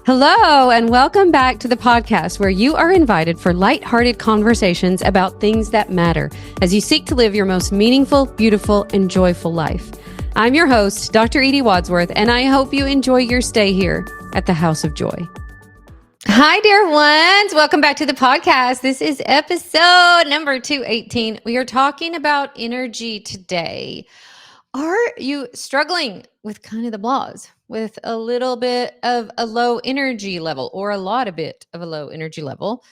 Hello, and welcome back to the podcast where you are invited for lighthearted conversations about things that matter as you seek to live your most meaningful, beautiful, and joyful life. I'm your host, Dr. Edie Wadsworth, and I hope you enjoy your stay here at the House of Joy. Hi, dear ones. Welcome back to the podcast. This is episode number 218. We are talking about energy today. Are you struggling with kind of the blahs, with a little bit of a low energy level or a lot of bit of a low energy level?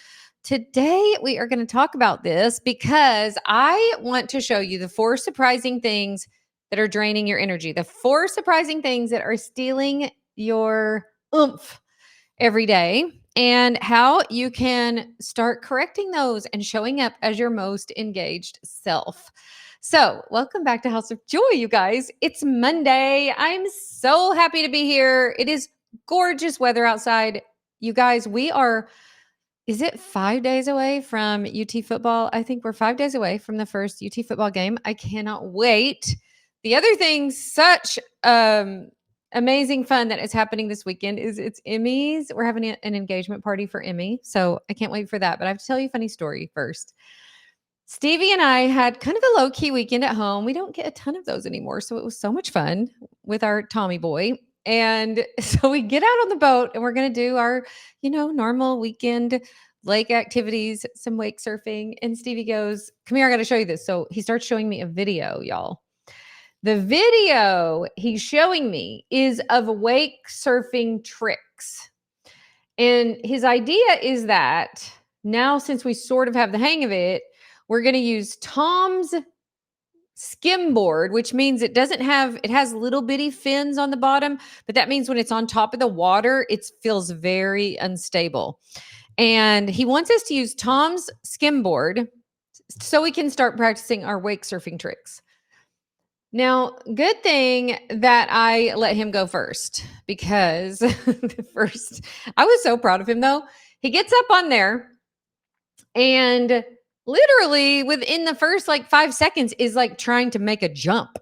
Today, we are going to talk about this because I want to show you the 4 surprising things that are draining your energy, the 4 surprising things that are stealing your oomph every day, and how you can start correcting those and showing up as your most engaged self. So, welcome back to House of Joy, you guys. It's Monday. I'm so happy to be here. It is gorgeous weather outside. You guys, is it 5 days away from UT football? I think we're 5 days away from the first UT football game. I cannot wait. The other thing, such amazing fun that is happening this weekend is it's Emmy's. We're having an engagement party for Emmy. So I can't wait for that. But I have to tell you a funny story first. Stevie and I had kind of a low-key weekend at home. We don't get a ton of those anymore. So it was so much fun with our Tommy boy. And so we get out on the boat and we're going to do our, normal weekend lake activities, some wake surfing. And Stevie goes, "Come here, I got to show you this." So he starts showing me a video, y'all. The video he's showing me is of wake surfing tricks. And his idea is that now, since we sort of have the hang of it, we're going to use Tom's skimboard, which means it has little bitty fins on the bottom, but that means when it's on top of the water, it feels very unstable. And he wants us to use Tom's skimboard so we can start practicing our wake surfing tricks. Now, good thing that I let him go first, because I was so proud of him though. He gets up on there and literally within the first 5 seconds is trying to make a jump.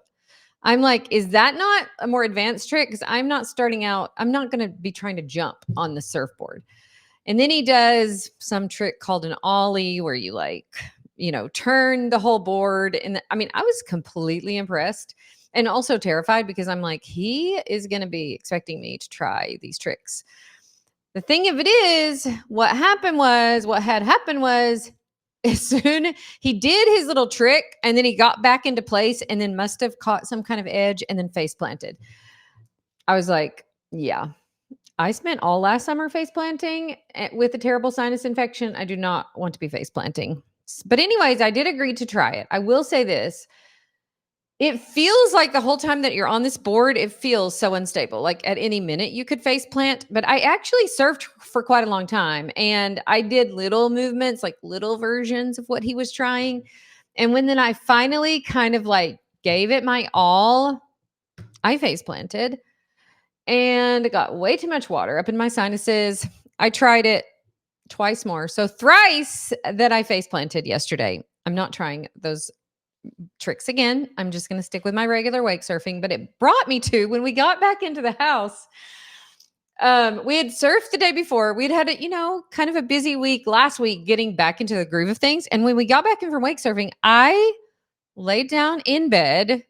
I'm like, is that not a more advanced trick? Because I'm not starting out. I'm not going to be trying to jump on the surfboard. And then he does some trick called an ollie where you turn the whole board. And I was completely impressed and also terrified because I'm like, he is going to be expecting me to try these tricks. The thing of it is, what had happened was, as soon he did his little trick and then he got back into place and then must have caught some kind of edge and then face planted. I was like, yeah, I spent all last summer face planting with a terrible sinus infection. I do not want to be face planting. But anyways, I did agree to try it. I will say this. It feels like the whole time that you're on this board, it feels so unstable. Like at any minute you could face plant, but I actually surfed for quite a long time and I did little movements, like little versions of what he was trying. And when then I finally kind of gave it my all, I face planted and got way too much water up in my sinuses. I tried it twice more. So thrice that I face planted yesterday. I'm not trying those tricks again. I'm just going to stick with my regular wake surfing, but it brought me to when we got back into the house. We had surfed the day before. We'd had a, kind of a busy week last week getting back into the groove of things. And when we got back in from wake surfing, I laid down in bed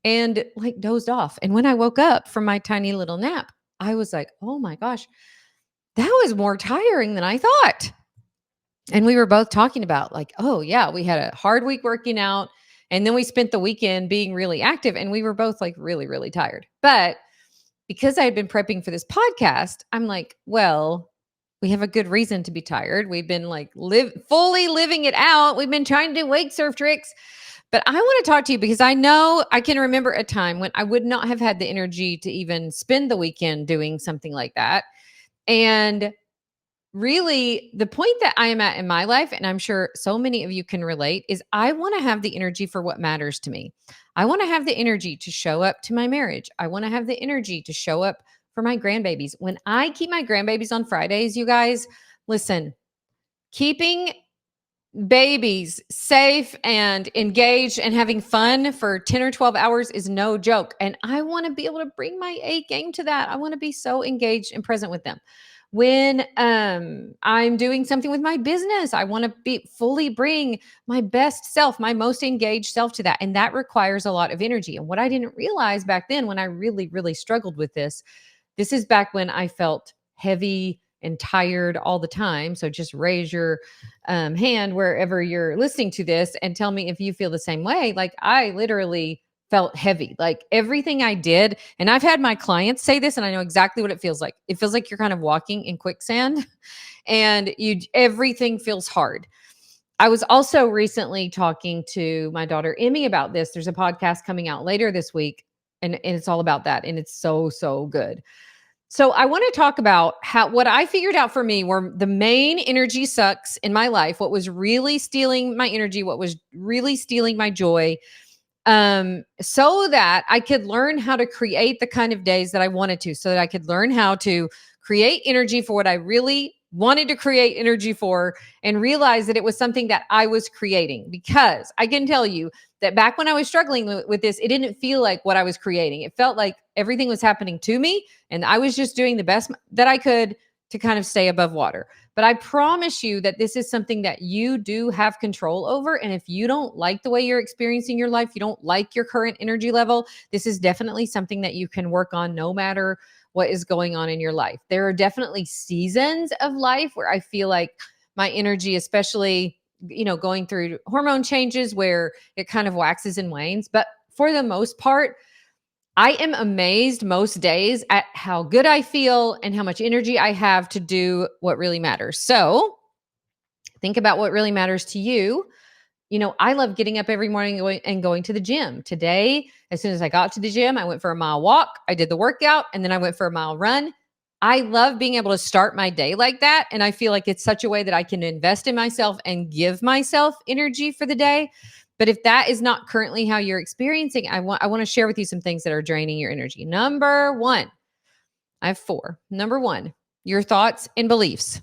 and dozed off. And when I woke up from my tiny little nap, I was like, oh my gosh, that was more tiring than I thought. And we were both talking about oh yeah, we had a hard week working out. And then we spent the weekend being really active and we were both really, really tired. But because I had been prepping for this podcast, I'm like, well, we have a good reason to be tired. We've been fully living it out. We've been trying to do wake surf tricks. But I want to talk to you because I know I can remember a time when I would not have had the energy to even spend the weekend doing something like that. And really, the point that I am at in my life, and I'm sure so many of you can relate, is I want to have the energy for what matters to me. I want to have the energy to show up to my marriage. I want to have the energy to show up for my grandbabies. When I keep my grandbabies on Fridays, you guys, listen, keeping babies safe and engaged and having fun for 10 or 12 hours is no joke. And I want to be able to bring my A game to that. I want to be so engaged and present with them. When I'm doing something with my business, I want to be fully bring my best self, my most engaged self to that. And that requires a lot of energy. And what I didn't realize back then when I really, really struggled with this is back when I felt heavy and tired all the time. So just raise your hand wherever you're listening to this and tell me if you feel the same way. Like I literally felt heavy, like everything I did. And I've had my clients say this, and I know exactly what it feels like. It feels like you're kind of walking in quicksand and everything feels hard. I was also recently talking to my daughter Emmy about this. There's a podcast coming out later this week, and it's all about that. And it's so, so good. So I want to talk about what I figured out for me were the main energy sucks in my life, what was really stealing my energy, what was really stealing my joy, so that I could learn how to create the kind of days that I wanted to, so that I could learn how to create energy for what I really wanted to create energy for, and realize that it was something that I was creating. Because I can tell you that back when I was struggling with this, it didn't feel like what I was creating. It felt like everything was happening to me, and I was just doing the best that I could to kind of stay above water. But I promise you that this is something that you do have control over. And if you don't like the way you're experiencing your life, you don't like your current energy level, this is definitely something that you can work on no matter what is going on in your life. There are definitely seasons of life where I feel like my energy, especially, going through hormone changes where it kind of waxes and wanes. But for the most part, I am amazed most days at how good I feel and how much energy I have to do what really matters. So think about what really matters to you. I love getting up every morning and going to the gym. Today, as soon as I got to the gym, I went for a mile walk. I did the workout, and then I went for a mile run. I love being able to start my day like that. And I feel like it's such a way that I can invest in myself and give myself energy for the day. But if that is not currently how you're experiencing, I want to share with you some things that are draining your energy. Number one, I have four. Number one, your thoughts and beliefs.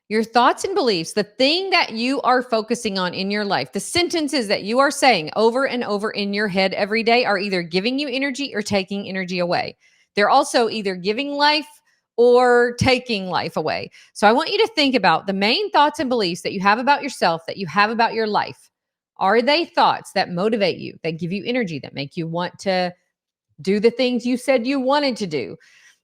Your thoughts and beliefs, the thing that you are focusing on in your life, the sentences that you are saying over and over in your head every day are either giving you energy or taking energy away. They're also either giving life or taking life away. So I want you to think about the main thoughts and beliefs that you have about yourself, that you have about your life. Are they thoughts that motivate you, that give you energy, that make you want to do the things you said you wanted to do?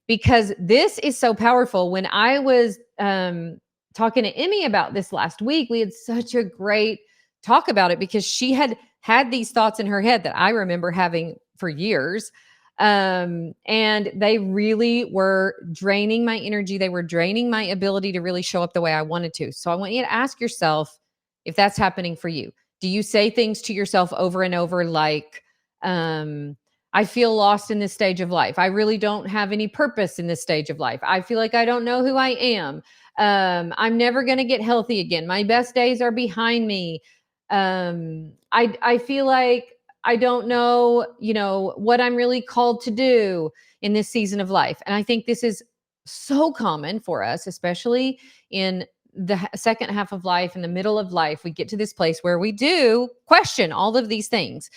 Because this is so powerful. When I was talking to Emmy about this last week, we had such a great talk about it, because she had these thoughts in her head that I remember having for years. And they really were draining my energy. They were draining my ability to really show up the way I wanted to. So I want you to ask yourself if that's happening for you. Do you say things to yourself over and over like, I feel lost in this stage of life. I really don't have any purpose in this stage of life. I feel like I don't know who I am. I'm never going to get healthy again. My best days are behind me. I feel like I don't know, what I'm really called to do in this season of life. And I think this is so common for us, especially in the second half of life, in the middle of life. We get to this place where we do question all of these things.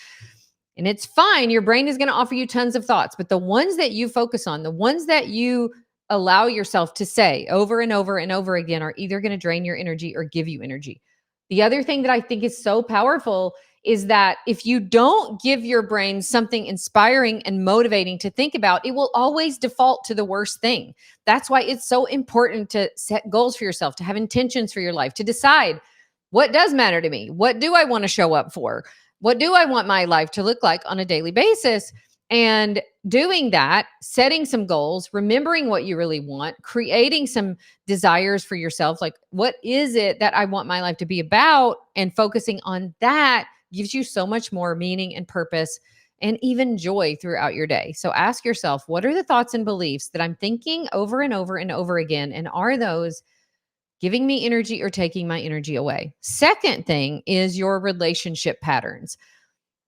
And it's fine. Your brain is going to offer you tons of thoughts, but the ones that you focus on, the ones that you allow yourself to say over and over and over again, are either going to drain your energy or give you energy. The other thing that I think is so powerful is that if you don't give your brain something inspiring and motivating to think about, it will always default to the worst thing. That's why it's so important to set goals for yourself, to have intentions for your life, to decide what does matter to me. What do I want to show up for? What do I want my life to look like on a daily basis? And doing that, setting some goals, remembering what you really want, creating some desires for yourself, like what is it that I want my life to be about, and focusing on that gives you so much more meaning and purpose and even joy throughout your day. So ask yourself, what are the thoughts and beliefs that I'm thinking over and over and over again? And are those giving me energy or taking my energy away? Second thing is your relationship patterns.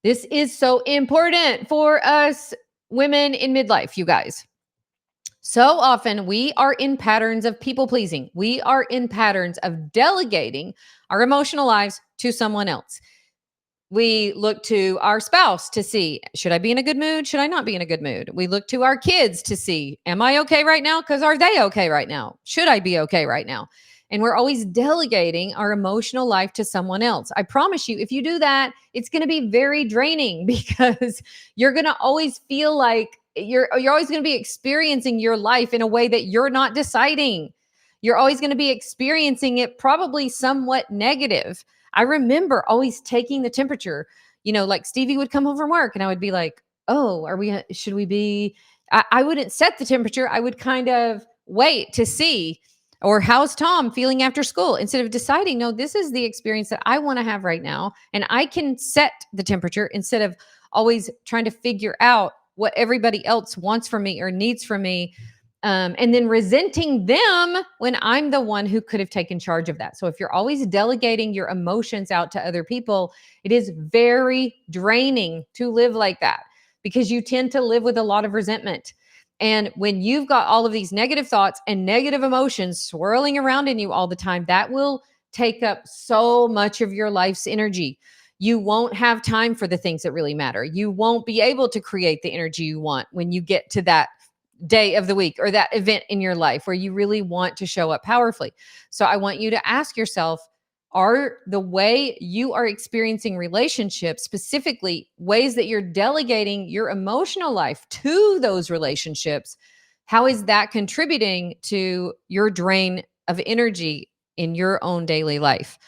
This is so important for us women in midlife, you guys. So often we are in patterns of people pleasing. We are in patterns of delegating our emotional lives to someone else. We look to our spouse to see, should I be in a good mood? Should I not be in a good mood? We look to our kids to see, am I okay right now? Because are they okay right now? Should I be okay right now? And we're always delegating our emotional life to someone else. I promise you, if you do that, it's going to be very draining because you're going to always feel like you're always going to be experiencing your life in a way that you're not deciding. You're always going to be experiencing it probably somewhat negative. I remember always taking the temperature. Like Stevie would come home from work and I would be like, oh, should we be? I wouldn't set the temperature. I would kind of wait to see, or how's Tom feeling after school, instead of deciding, no, this is the experience that I want to have right now. And I can set the temperature instead of always trying to figure out what everybody else wants from me or needs from me. And then resenting them when I'm the one who could have taken charge of that. So if you're always delegating your emotions out to other people, it is very draining to live like that because you tend to live with a lot of resentment. And when you've got all of these negative thoughts and negative emotions swirling around in you all the time, that will take up so much of your life's energy. You won't have time for the things that really matter. You won't be able to create the energy you want when you get to that day of the week or that event in your life where you really want to show up powerfully. So I want you to ask yourself, are the way you are experiencing relationships, specifically ways that you're delegating your emotional life to those relationships, how is that contributing to your drain of energy in your own daily life?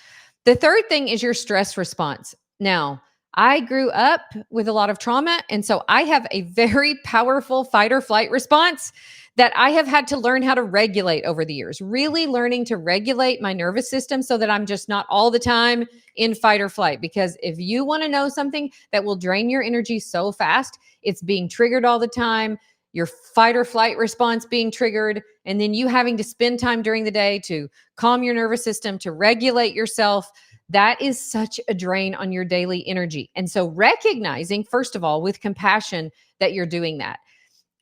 The third thing is your stress response. Now, I grew up with a lot of trauma, and so I have a very powerful fight or flight response that I have had to learn how to regulate over the years, really learning to regulate my nervous system so that I'm just not all the time in fight or flight. Because if you want to know something that will drain your energy so fast, it's being triggered all the time, your fight or flight response being triggered, and then you having to spend time during the day to calm your nervous system, to regulate yourself. That is such a drain on your daily energy. And so recognizing, first of all, with compassion that you're doing that.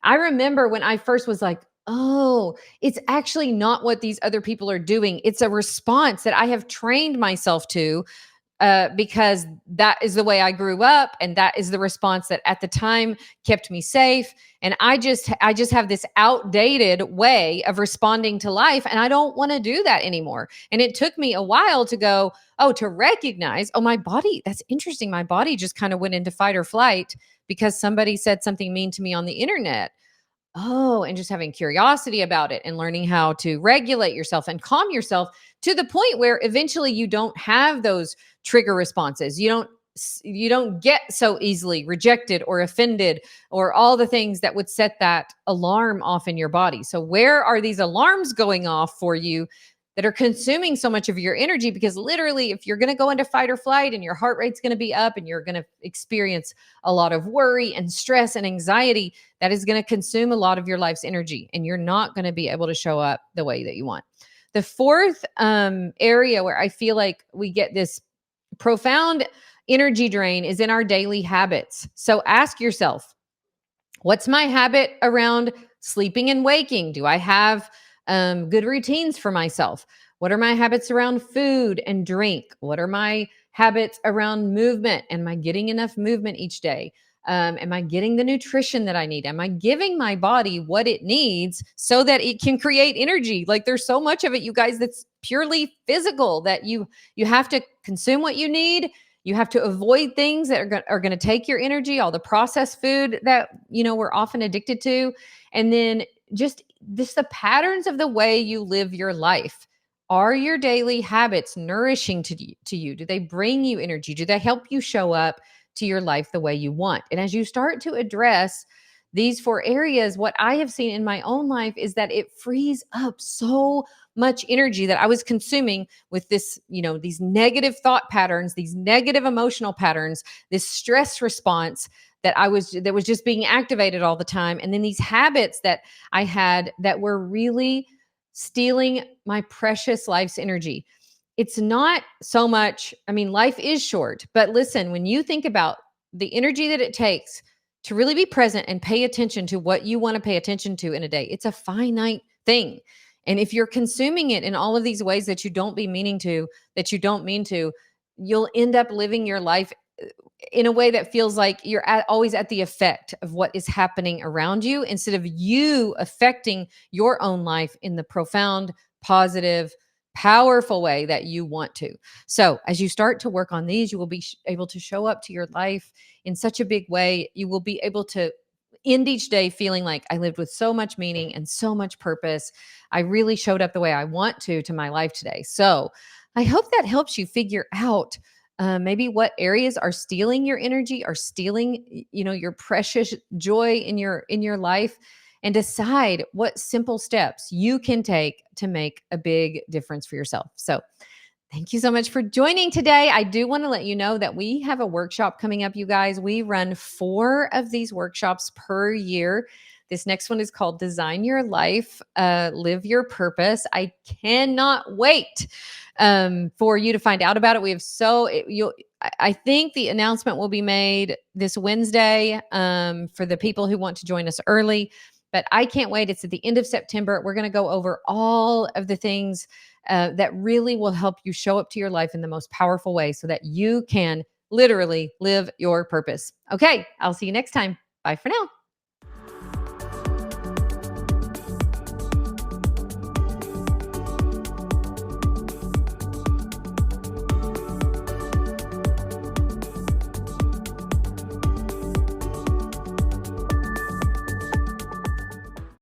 I remember when I first was like, oh, it's actually not what these other people are doing. It's a response that I have trained myself to because that is the way I grew up, and that is the response that at the time kept me safe. And I just have this outdated way of responding to life, and I don't want to do that anymore. And it took me a while to go, to recognize, my body, that's interesting. My body just kind of went into fight or flight because somebody said something mean to me on the internet. And just having curiosity about it and learning how to regulate yourself and calm yourself to the point where eventually you don't have those trigger responses. You don't get so easily rejected or offended or all the things that would set that alarm off in your body. So where are these alarms going off for you that are consuming so much of your energy? Because literally, if you're going to go into fight or flight and your heart rate's going to be up and you're going to experience a lot of worry and stress and anxiety, that is going to consume a lot of your life's energy, and you're not going to be able to show up the way that you want. The fourth area where I feel like we get this profound energy drain is in our daily habits. So ask yourself, what's my habit around sleeping and waking? Do I have good routines for myself? What are my habits around food and drink? What are my habits around movement? Am I getting enough movement each day? Am I getting the nutrition that I need? Am I giving my body what it needs so that it can create energy? Like there's so much of it, you guys, that's purely physical, that you have to consume what you need. You have to avoid things that are going to take your energy, all the processed food that, we're often addicted to. And then just the patterns of the way you live your life. Are your daily habits nourishing to you? Do they bring you energy? Do they help you show up to your life the way you want? And as you start to address these four areas, what I have seen in my own life is that it frees up so much energy that I was consuming with this, these negative thought patterns, these negative emotional patterns, this stress response that was just being activated all the time. And then these habits that I had that were really stealing my precious life's energy. It's not so much, life is short, but listen, when you think about the energy that it takes to really be present and pay attention to what you want to pay attention to in a day, it's a finite thing. And if you're consuming it in all of these ways that you don't mean to, you'll end up living your life in a way that feels like you're always at the effect of what is happening around you instead of you affecting your own life in the profound, positive, powerful way that you want to. So, as you start to work on these, you will be able to show up to your life in such a big way. You will be able to end each day feeling like I lived with so much meaning and so much purpose. I really showed up the way I want to my life today. So, I hope that helps you figure out maybe what areas are stealing your energy, are stealing, your precious joy in your life, and decide what simple steps you can take to make a big difference for yourself. So, thank you so much for joining today. I do want to let you know that we have a workshop coming up, you guys. We run 4 of these workshops per year. This next one is called Design Your Life, Live Your Purpose. I cannot wait for you to find out about it. We have I think the announcement will be made this Wednesday for the people who want to join us early. But I can't wait. It's at the end of September. We're going to go over all of the things that really will help you show up to your life in the most powerful way so that you can literally live your purpose. Okay, I'll see you next time. Bye for now.